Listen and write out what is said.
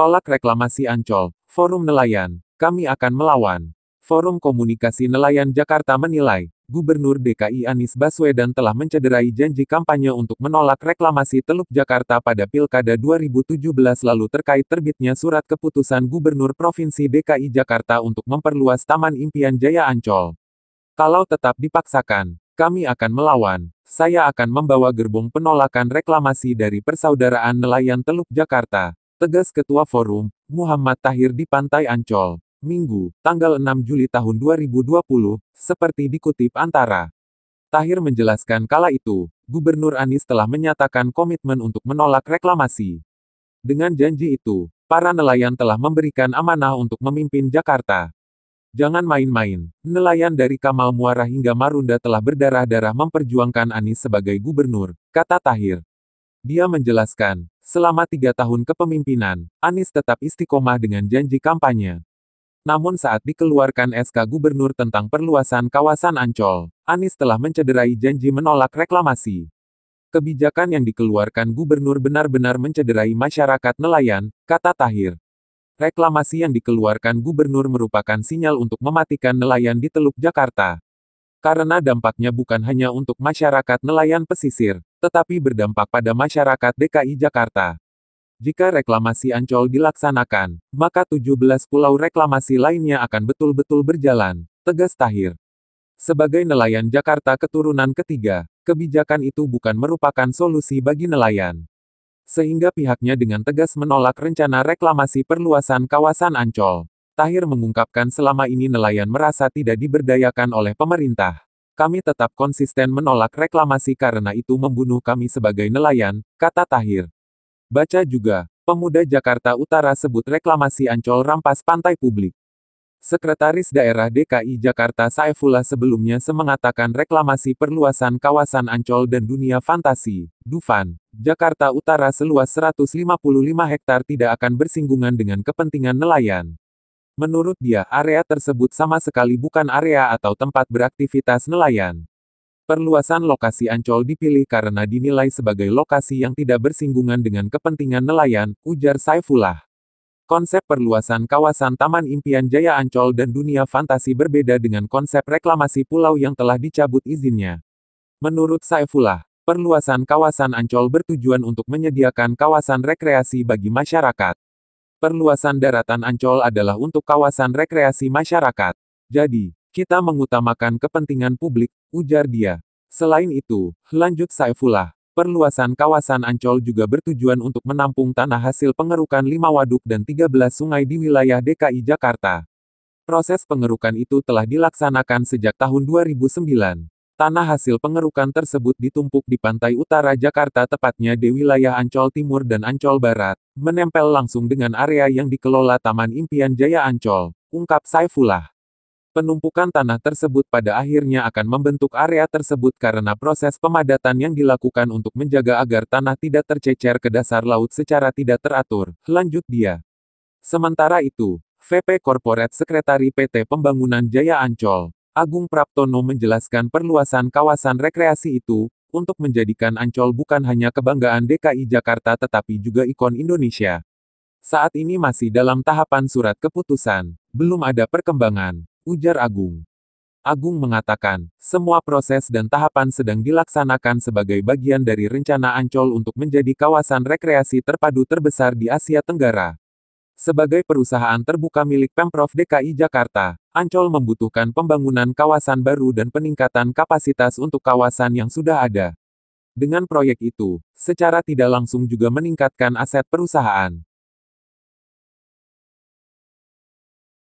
Tolak reklamasi Ancol, Forum Nelayan, kami akan melawan. Forum Komunikasi Nelayan Jakarta menilai, Gubernur DKI Anies Baswedan telah mencederai janji kampanye untuk menolak reklamasi Teluk Jakarta pada Pilkada 2017 lalu terkait terbitnya surat keputusan Gubernur Provinsi DKI Jakarta untuk memperluas Taman Impian Jaya Ancol. Kalau tetap dipaksakan, kami akan melawan. Saya akan membawa gerbong penolakan reklamasi dari Persaudaraan Nelayan Teluk Jakarta, tegas Ketua Forum, Muhammad Tahir di Pantai Ancol, Minggu, tanggal 6 Juli tahun 2020, seperti dikutip Antara. Tahir menjelaskan kala itu, Gubernur Anies telah menyatakan komitmen untuk menolak reklamasi. Dengan janji itu, para nelayan telah memberikan amanah untuk memimpin Jakarta. Jangan main-main, nelayan dari Kamal Muara hingga Marunda telah berdarah-darah memperjuangkan Anies sebagai gubernur, kata Tahir. Dia menjelaskan, selama 3 tahun kepemimpinan, Anies tetap istiqomah dengan janji kampanye. Namun saat dikeluarkan SK Gubernur tentang perluasan kawasan Ancol, Anies telah mencederai janji menolak reklamasi. Kebijakan yang dikeluarkan Gubernur benar-benar mencederai masyarakat nelayan, kata Tahir. Reklamasi yang dikeluarkan Gubernur merupakan sinyal untuk mematikan nelayan di Teluk Jakarta. Karena dampaknya bukan hanya untuk masyarakat nelayan pesisir, tetapi berdampak pada masyarakat DKI Jakarta. Jika reklamasi Ancol dilaksanakan, maka 17 pulau reklamasi lainnya akan betul-betul berjalan, tegas Tahir. Sebagai nelayan Jakarta keturunan ketiga, kebijakan itu bukan merupakan solusi bagi nelayan. Sehingga pihaknya dengan tegas menolak rencana reklamasi perluasan kawasan Ancol. Tahir mengungkapkan selama ini nelayan merasa tidak diberdayakan oleh pemerintah. Kami tetap konsisten menolak reklamasi karena itu membunuh kami sebagai nelayan, kata Tahir. Baca juga, pemuda Jakarta Utara sebut reklamasi Ancol rampas pantai publik. Sekretaris Daerah DKI Jakarta Saifullah sebelumnya mengatakan reklamasi perluasan kawasan Ancol dan dunia fantasi, Dufan, Jakarta Utara seluas 155 hektar tidak akan bersinggungan dengan kepentingan nelayan. Menurut dia, area tersebut sama sekali bukan area atau tempat beraktivitas nelayan. Perluasan lokasi Ancol dipilih karena dinilai sebagai lokasi yang tidak bersinggungan dengan kepentingan nelayan, ujar Saifullah. Konsep perluasan kawasan Taman Impian Jaya Ancol dan dunia fantasi berbeda dengan konsep reklamasi pulau yang telah dicabut izinnya. Menurut Saifullah, perluasan kawasan Ancol bertujuan untuk menyediakan kawasan rekreasi bagi masyarakat. Perluasan daratan Ancol adalah untuk kawasan rekreasi masyarakat. Jadi, kita mengutamakan kepentingan publik, ujar dia. Selain itu, lanjut Saifullah, perluasan kawasan Ancol juga bertujuan untuk menampung tanah hasil pengerukan 5 waduk dan 13 sungai di wilayah DKI Jakarta. Proses pengerukan itu telah dilaksanakan sejak tahun 2009. Tanah hasil pengerukan tersebut ditumpuk di pantai utara Jakarta tepatnya di wilayah Ancol Timur dan Ancol Barat, menempel langsung dengan area yang dikelola Taman Impian Jaya Ancol, ungkap Saifullah. Penumpukan tanah tersebut pada akhirnya akan membentuk area tersebut karena proses pemadatan yang dilakukan untuk menjaga agar tanah tidak tercecer ke dasar laut secara tidak teratur, lanjut dia. Sementara itu, VP Corporate Sekretari PT Pembangunan Jaya Ancol, Agung Praptono menjelaskan perluasan kawasan rekreasi itu, untuk menjadikan Ancol bukan hanya kebanggaan DKI Jakarta tetapi juga ikon Indonesia. Saat ini masih dalam tahapan surat keputusan, belum ada perkembangan, ujar Agung. Agung mengatakan, semua proses dan tahapan sedang dilaksanakan sebagai bagian dari rencana Ancol untuk menjadi kawasan rekreasi terpadu terbesar di Asia Tenggara. Sebagai perusahaan terbuka milik Pemprov DKI Jakarta, Ancol membutuhkan pembangunan kawasan baru dan peningkatan kapasitas untuk kawasan yang sudah ada. Dengan proyek itu, secara tidak langsung juga meningkatkan aset perusahaan.